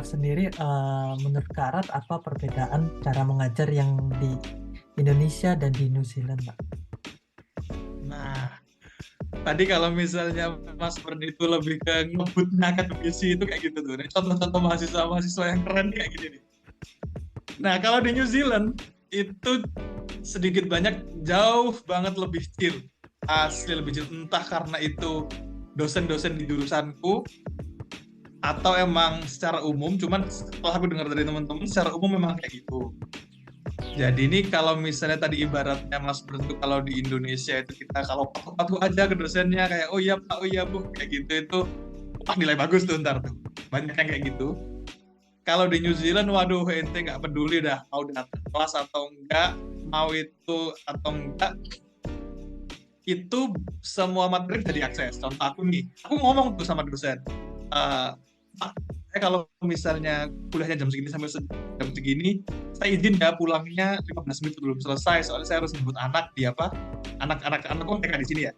sendiri, menurut Karat apa perbedaan cara mengajar yang di Indonesia dan di New Zealand, Pak? Nah, tadi kalau misalnya Mas Bern itu lebih ke ngebutnya akademisi itu kayak gitu tuh. Nah, contoh-contoh mahasiswa yang keren kayak gini nih. Nah, kalau di New Zealand itu sedikit banyak jauh banget lebih chill. Asli lebih chill. Entah karena itu dosen-dosen di jurusanku atau emang secara umum, cuman setelah aku dengar dari teman-teman secara umum memang kayak gitu. Jadi ini kalau misalnya tadi ibaratnya Mas Bern itu kalau di Indonesia itu kita kalau patuh aja ke dosennya kayak oh iya Pak, oh iya Bu, kayak gitu itu wah nilai bagus tuh ntar tuh. Banyak yang kayak gitu. Kalau di New Zealand, waduh ente nggak peduli dah mau datang kelas atau enggak, mau itu atau enggak, itu semua materi bisa diakses. Contoh aku nih, aku ngomong tuh sama dosen, Pak, kalau misalnya kuliahnya jam segini sampai jam segini, saya izin ya pulangnya 15 menit sebelum selesai, soalnya saya harus jemput anak di apa, anak kan TK di sini ya,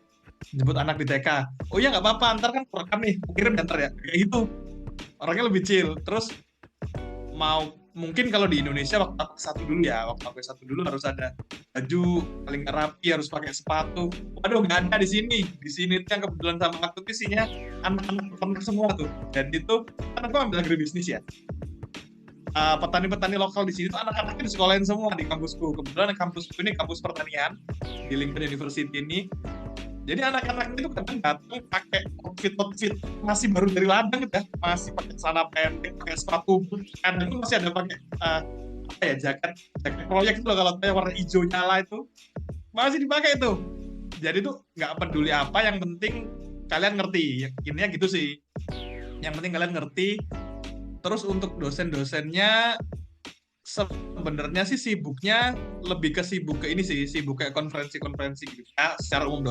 jemput anak di TK. Oh ya nggak apa-apa, ntar kan program nih, kirim ntar ya, kayak gitu. Orangnya lebih chill. Terus mau mungkin kalau di Indonesia waktu aku satu dulu harus ada baju paling rapi, harus pakai sepatu. Waduh nggak ada di sini yang kebetulan sama aku tuh isinya anak-anak semua tuh, dan itu kan aku ambil agribisnis ya. Petani-petani lokal di sini tuh anak-anaknya disekolahin semua di kampusku. Kebetulan kampusku ini kampus pertanian di Lincoln University ini. Jadi anak-anak itu kadang datang pakai outfit masih baru dari ladang gitu ya, masih pakai celana pendek, pakai sepatu boot, kadang itu masih ada pakai jaket proyek itu loh, kalau kayak warna hijau nyala itu masih dipakai itu. Jadi tuh nggak peduli apa, yang penting kalian ngerti. Intinya gitu sih. Yang penting kalian ngerti. Terus untuk dosen-dosennya sebenarnya sih sibuknya lebih ke sibuk kayak konferensi gitu. Ya, secara umum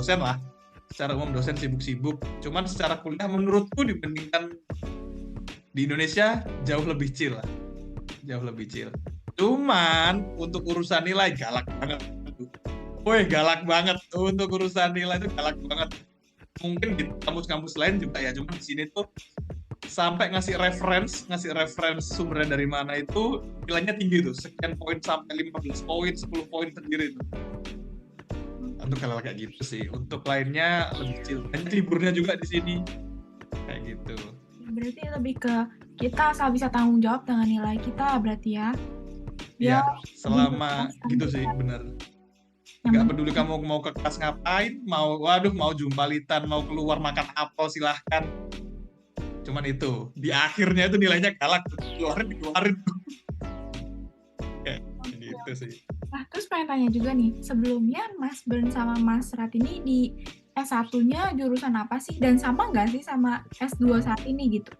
dosen sibuk. Cuman secara kuliah menurutku dibandingkan di Indonesia jauh lebih chill. Cuman untuk urusan nilai galak banget. Galak banget untuk urusan nilai itu galak banget. Mungkin di kampus-kampus lain juga ya, cuman di sini tuh sampai ngasih reference sumbernya dari mana itu nilainya tinggi tuh, sekian poin sampai 15 poin, 10 poin sendiri tuh. Untuk hal kayak gitu sih. Untuk lainnya lebih chill. Banyak liburnya juga di sini. Kayak gitu. Berarti lebih ke kita asal bisa tanggung jawab dengan nilai kita berarti ya. Ya, selama gitu sih, bener. Nggak peduli kamu mau ke kelas ngapain, mau jumpalitan, mau keluar makan apel silahkan. Cuman itu, di akhirnya itu nilainya galak, dikeluarin. Kayak gitu sih. Nah, terus pengen tanya juga nih, sebelumnya Mas Bern sama Mas Rat ini di S1-nya jurusan apa sih? Dan sama nggak sih sama S2 saat ini gitu?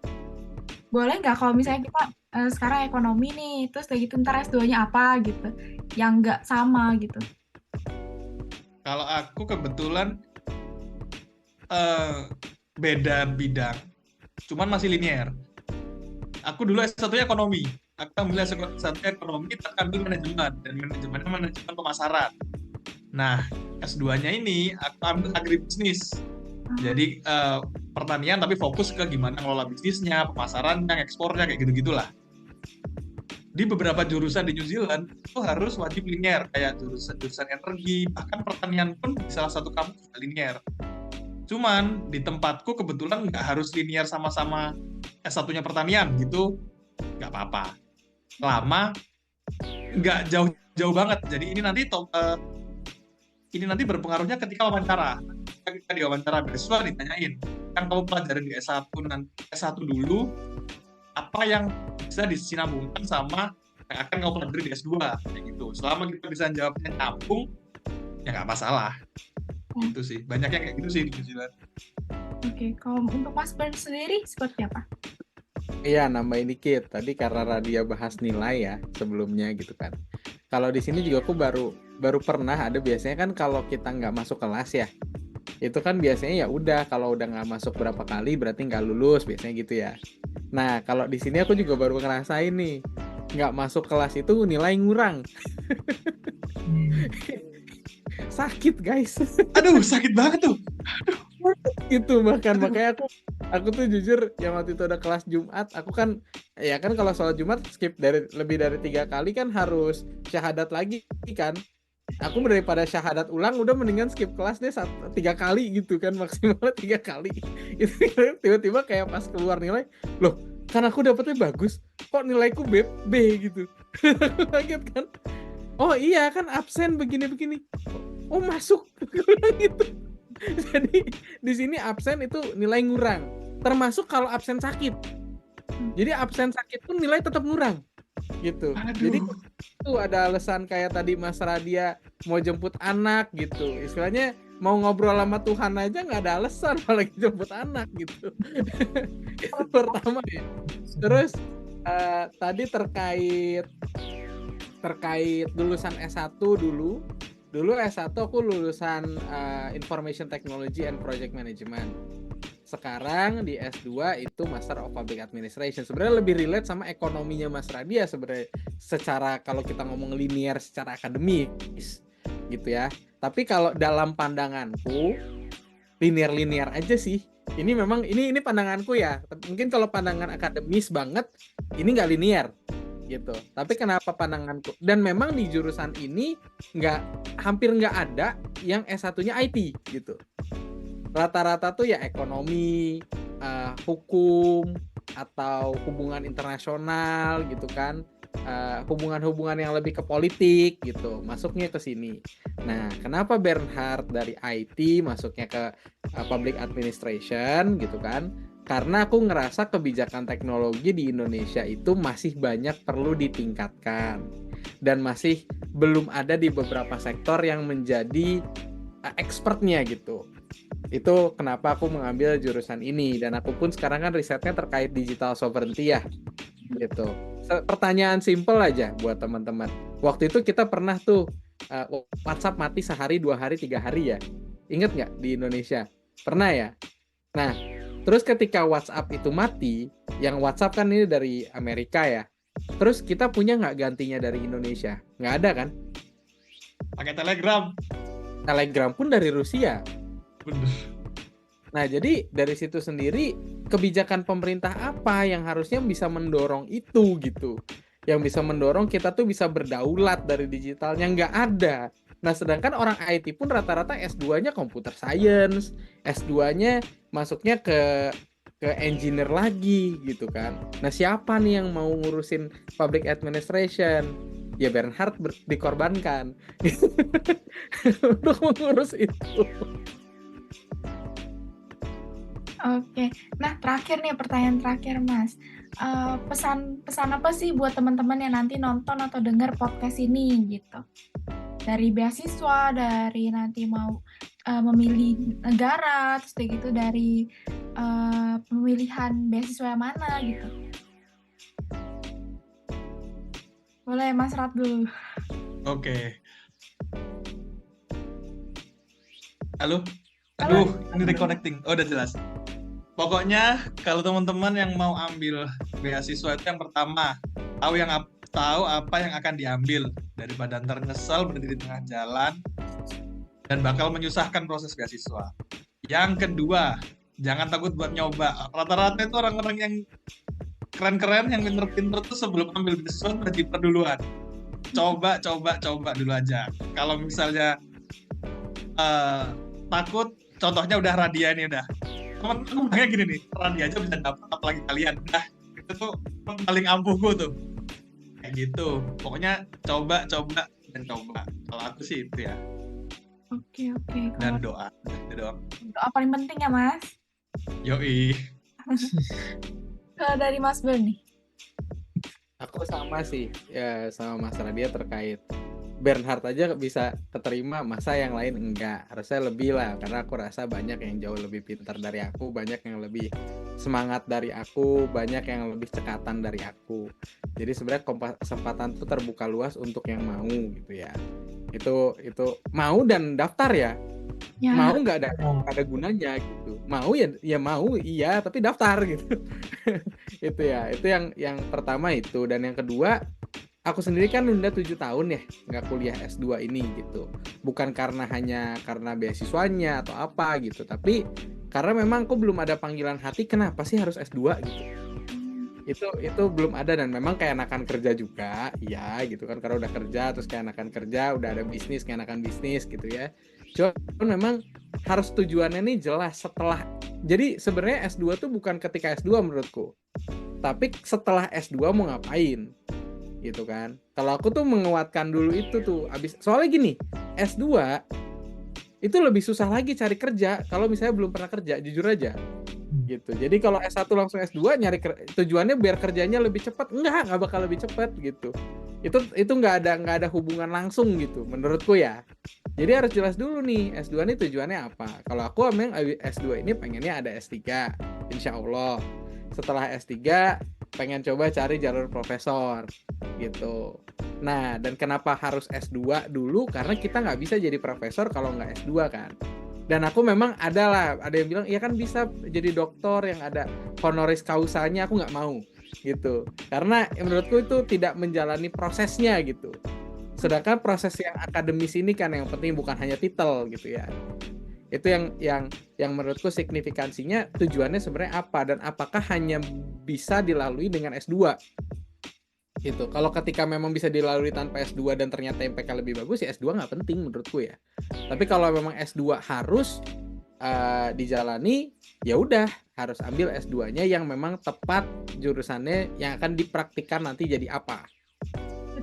Boleh nggak kalau misalnya kita sekarang ekonomi nih, terus kayak gitu ntar S2-nya apa gitu, yang nggak sama gitu? Kalau aku kebetulan beda bidang, cuman masih linear. Aku dulu S1-nya ekonomi. Aku ambil S1-nya ekonomi, tapi ambil manajemen, dan manajemen pemasaran. Nah, S2-nya ini aku ambil agribisnis. Jadi pertanian tapi fokus ke gimana ngelola bisnisnya, pemasarannya, ekspornya, kayak gitu-gitulah. Di beberapa jurusan di New Zealand itu harus wajib linear, kayak jurusan energi, bahkan pertanian pun di salah satu kampus linear. Cuman di tempatku kebetulan nggak harus linear sama-sama S1-nya pertanian gitu, nggak apa-apa. Lama, nggak jauh-jauh banget. Jadi ini nanti berpengaruhnya ketika wawancara. Ketika diwawancara beasiswa ditanyain, yang kamu pelajarin di S1 dulu, apa yang bisa disinambungkan sama yang akan kamu pelajari di S2 kayak gitu. Selama kita bisa jawabnya nyambung, ya nggak masalah. Itu sih, banyak yang kayak gitu sih di New Zealand. Oke, kalau untuk Mas Bern sendiri seperti apa? Iya, nambahin dikit. Tadi karena Radia bahas nilai ya sebelumnya gitu kan. Kalau di sini juga aku baru pernah ada, biasanya kan kalau kita nggak masuk kelas ya, itu kan biasanya ya udah, kalau udah nggak masuk berapa kali berarti nggak lulus, biasanya gitu ya. Nah, kalau di sini aku juga baru ngerasain nih, nggak masuk kelas itu nilai ngurang. Sakit guys. Aduh, sakit banget tuh. Gitu, makanya aku tuh jujur yang waktu itu ada kelas Jumat, aku kan ya kan kalau sholat Jumat skip lebih dari 3 kali kan harus syahadat lagi kan. Aku daripada syahadat ulang udah mendingan skip kelas deh 3 kali gitu kan, maksimal 3 kali. Itu tiba-tiba kayak pas keluar nilai, loh kan aku dapetnya bagus, kok nilaiku B gitu. Aku kaget kan. Oh iya kan absen begini-begini. Oh masuk gitu. Jadi di sini absen itu nilai ngurang, termasuk kalau absen sakit. Jadi absen sakit pun nilai tetap ngurang gitu. Aduh. Jadi itu ada alasan kayak tadi Mas Radia mau jemput anak gitu, istilahnya mau ngobrol sama Tuhan aja nggak ada alasan apalagi jemput anak gitu. Itu pertama ya. Terus tadi terkait lulusan S1 dulu S1 aku lulusan Information Technology and Project Management. Sekarang di S2 itu Master of Public Administration. Sebenarnya lebih relate sama ekonominya Mas Radia sebenarnya, secara kalau kita ngomong linear secara akademik gitu ya. Tapi kalau dalam pandanganku linear aja sih. Ini memang ini pandanganku ya. Mungkin kalau pandangan akademis banget ini nggak linear gitu. Tapi kenapa pandanganku, dan memang di jurusan ini hampir nggak ada yang S1-nya IT gitu. Rata-rata tuh ya ekonomi, hukum atau hubungan internasional gitu kan, hubungan-hubungan yang lebih ke politik gitu, masuknya ke sini. Nah, kenapa Bernhard dari IT masuknya ke public administration gitu kan? Karena aku ngerasa kebijakan teknologi di Indonesia itu masih banyak perlu ditingkatkan dan masih belum ada di beberapa sektor yang menjadi expertnya gitu. Itu kenapa aku mengambil jurusan ini, dan aku pun sekarang kan risetnya terkait digital sovereignty ya gitu. Pertanyaan simple aja buat teman-teman. Waktu itu kita pernah tuh WhatsApp mati sehari, 2 hari, 3 hari ya. Ingat nggak di Indonesia? Pernah ya? Nah, terus ketika WhatsApp itu mati, yang WhatsApp kan ini dari Amerika ya. Terus kita punya nggak gantinya dari Indonesia? Nggak ada kan? Pakai Telegram. Telegram pun dari Rusia. Bener. Nah, jadi dari situ sendiri kebijakan pemerintah apa yang harusnya bisa mendorong itu gitu. Yang bisa mendorong kita tuh bisa berdaulat dari digitalnya, nggak ada. Nah, sedangkan orang IT pun rata-rata S2-nya computer science, S2-nya masuknya ke engineer lagi gitu kan. Nah, siapa nih yang mau ngurusin public administration? Ya Bernhard dikorbankan untuk mengurus itu. Oke, nah terakhir nih, pertanyaan terakhir Mas. Pesan apa sih buat teman-teman yang nanti nonton atau dengar podcast ini gitu? Dari beasiswa, dari nanti mau memilih negara, terus kayak gitu dari pemilihan beasiswa yang mana gitu. Boleh Mas Rat dulu. Oke. Halo? Aduh, ini reconnecting. Oh, udah jelas. Pokoknya kalau teman-teman yang mau ambil beasiswa itu yang pertama, tahu apa yang akan diambil, daripada ntar nyesel berdiri di tengah jalan dan bakal menyusahkan proses beasiswa. Yang kedua, jangan takut buat nyoba. Rata-rata itu orang-orang yang keren-keren, yang pinter-pinter tuh sebelum ambil beasiswa udah jiper duluan. Coba dulu aja. Kalau misalnya takut, contohnya udah Radia nih udah. Temen bilangnya gini nih, Radia aja bisa dapat apalagi kalian. Nah, itu tuh paling ampuhku tuh. Kayak gitu. Pokoknya coba dan coba. Kalau aku sih itu ya. Oke. Dan Kalau doa. Doa. doa paling penting ya, Mas. Yoi. Kalau dari Mas Ber nih. Aku sama sih ya sama Mas Radia terkait Bernhard aja bisa keterima, masa yang lain enggak? Harusnya lebih lah, karena aku rasa banyak yang jauh lebih pintar dari aku, banyak yang lebih semangat dari aku, banyak yang lebih cekatan dari aku. Jadi sebenarnya kesempatan itu terbuka luas untuk yang mau gitu ya. Itu mau dan daftar ya. Ya. Mau nggak ada gunanya gitu. Mau ya mau iya, tapi daftar gitu. Itu ya, itu yang pertama itu. Dan yang kedua, aku sendiri kan nunda 7 tahun ya nggak kuliah S2 ini gitu. Bukan hanya karena beasiswanya atau apa gitu, tapi karena memang aku belum ada panggilan hati kenapa sih harus S2 gitu. Itu belum ada, dan memang kayak enakan kerja juga ya gitu kan, karena udah kerja terus kayak enakan kerja, udah ada bisnis kayak enakan bisnis gitu ya. Cuman memang harus tujuannya nih jelas setelah. Jadi sebenarnya S2 tuh bukan ketika S2 menurutku, tapi setelah S2 mau ngapain gitu kan. Kalau aku tuh menguatkan dulu itu tuh soalnya gini, S2 itu lebih susah lagi cari kerja kalau misalnya belum pernah kerja, jujur aja gitu. Jadi kalau S1 langsung S2 nyari tujuannya biar kerjanya lebih cepat, enggak bakal lebih cepat gitu. Itu nggak ada hubungan langsung gitu menurutku ya. Jadi harus jelas dulu nih S2 ini tujuannya apa. Kalau aku memang S2 ini pengennya ada S3 insya Allah. Setelah S3 pengen coba cari jalur profesor gitu. Nah, dan kenapa harus S2 dulu? Karena kita nggak bisa jadi profesor kalau nggak S2 kan. Dan aku memang ada yang bilang, ya kan bisa jadi doktor yang ada honoris causanya, aku nggak mau gitu. Karena menurutku itu tidak menjalani prosesnya gitu. Sedangkan proses yang akademis ini kan yang penting, bukan hanya titel gitu ya. Itu yang menurutku signifikansinya, tujuannya sebenarnya apa dan apakah hanya bisa dilalui dengan S2 gitu. Kalau ketika memang bisa dilalui tanpa S2 dan ternyata MPK lebih bagus, ya S2 nggak penting menurutku ya. Tapi kalau memang S2 harus dijalani, ya udah harus ambil S2-nya yang memang tepat jurusannya yang akan dipraktikkan nanti jadi apa.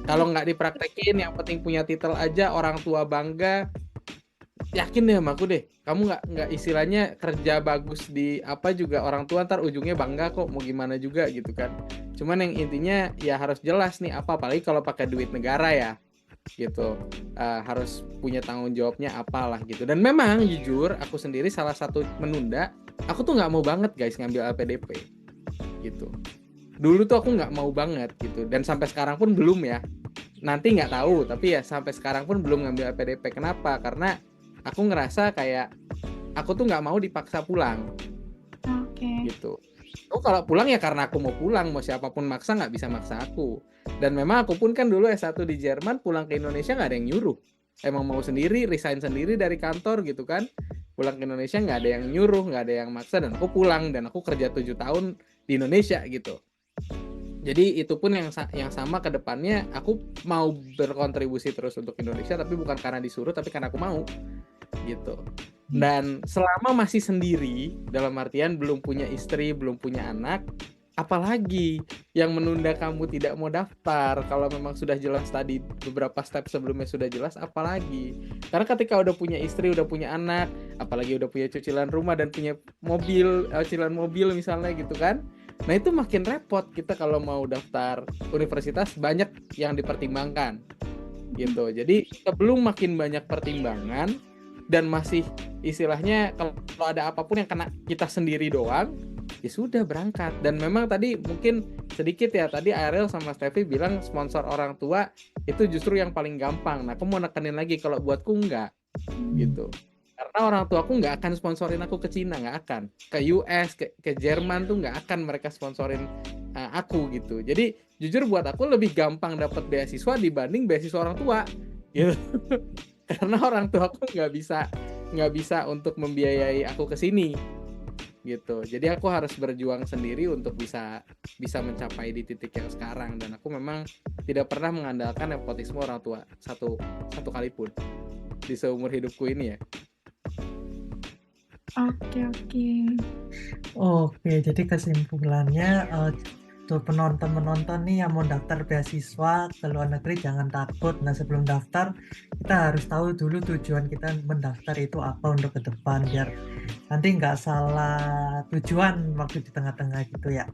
Kalau nggak dipraktekin, yang penting punya titel aja, orang tua bangga, yakin deh sama aku deh, kamu nggak istilahnya kerja bagus di apa juga orang tua ntar ujungnya bangga kok, mau gimana juga gitu kan. Cuman yang intinya ya harus jelas nih apa, apalagi kalau pakai duit negara ya gitu, harus punya tanggung jawabnya apalah gitu. Dan memang jujur aku sendiri salah satu menunda, aku tuh nggak mau banget guys ngambil LPDP gitu. Dulu tuh aku nggak mau banget gitu, dan sampai sekarang pun belum ya. Nanti nggak tahu, tapi ya sampai sekarang pun belum ngambil LPDP. Kenapa? Karena aku ngerasa kayak aku tuh nggak mau dipaksa pulang. Oke. Gitu. Kalau pulang ya karena aku mau pulang, mau siapapun maksa nggak bisa maksa aku. Dan memang aku pun kan dulu S1 di Jerman, pulang ke Indonesia nggak ada yang nyuruh. Emang mau sendiri, resign sendiri dari kantor gitu kan. Pulang ke Indonesia nggak ada yang nyuruh, nggak ada yang maksa, dan aku pulang dan aku kerja 7 tahun di Indonesia gitu. Jadi itu pun yang sama ke depannya, aku mau berkontribusi terus untuk Indonesia, tapi bukan karena disuruh, tapi karena aku mau gitu. Dan selama masih sendiri, dalam artian belum punya istri, belum punya anak, apalagi yang menunda kamu tidak mau daftar. Kalau memang sudah jelas tadi beberapa step sebelumnya sudah jelas, apalagi. Karena ketika udah punya istri, udah punya anak, apalagi udah punya cicilan rumah dan punya mobil, cicilan mobil misalnya gitu kan. Nah itu makin repot kita kalau mau daftar universitas, banyak yang dipertimbangkan gitu. Jadi sebelum makin banyak pertimbangan dan masih istilahnya kalau ada apapun yang kena kita sendiri doang, ya sudah berangkat. Dan memang tadi mungkin sedikit ya, tadi Ariel sama Steffi bilang sponsor orang tua itu justru yang paling gampang. Nah aku mau nekenin lagi, kalau buatku enggak gitu. Karena orang tua aku nggak akan sponsorin aku ke Cina, nggak akan. Ke US, ke Jerman tuh nggak akan mereka sponsorin aku gitu. Jadi jujur buat aku lebih gampang dapat beasiswa dibanding beasiswa orang tua gitu. Karena orang tua aku nggak bisa untuk membiayai aku ke sini gitu. Jadi aku harus berjuang sendiri untuk bisa mencapai di titik yang sekarang. Dan aku memang tidak pernah mengandalkan nepotisme orang tua satu kali pun di seumur hidupku ini ya. Oke, oke. Oke, jadi kesimpulannya tuh penonton-penonton nih yang mau daftar beasiswa ke luar negeri jangan takut. Nah, sebelum daftar kita harus tahu dulu tujuan kita mendaftar itu apa untuk ke depan biar nanti nggak salah tujuan waktu di tengah-tengah gitu ya.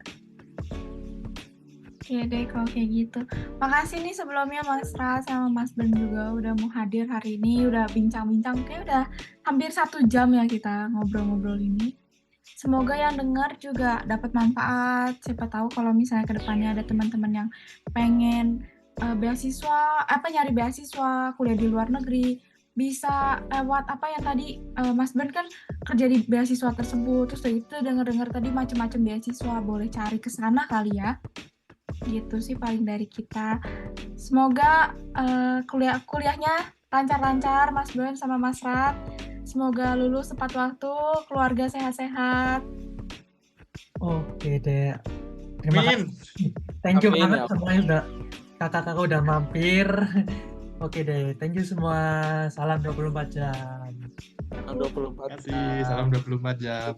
Oke deh kalau kayak gitu. Makasih nih sebelumnya Mas Ra sama Mas Ben juga udah mau hadir hari ini, udah bincang-bincang. Kayak udah hampir 1 jam ya kita ngobrol-ngobrol ini. Semoga yang dengar juga dapat manfaat. Siapa tahu kalau misalnya ke depannya ada teman-teman yang pengen beasiswa, nyari beasiswa, kuliah di luar negeri, bisa lewat apa yang tadi Mas Ben kan kerja di beasiswa tersebut. Terus itu dengar-dengar tadi macam-macam beasiswa, boleh cari ke sana kali ya. Gitu sih paling dari kita. Semoga kuliahnya lancar-lancar Mas Ben sama Mas Rat. Semoga lulus tepat waktu, keluarga sehat-sehat. Oke deh. Terima Amin. kasih. Thank you Amin, banget ya. semuanya udah kakak-kakak udah mampir. Oke deh, thank you semua. Salam 24 jam. Salam 24 Terima kasih. Salam 24 jam.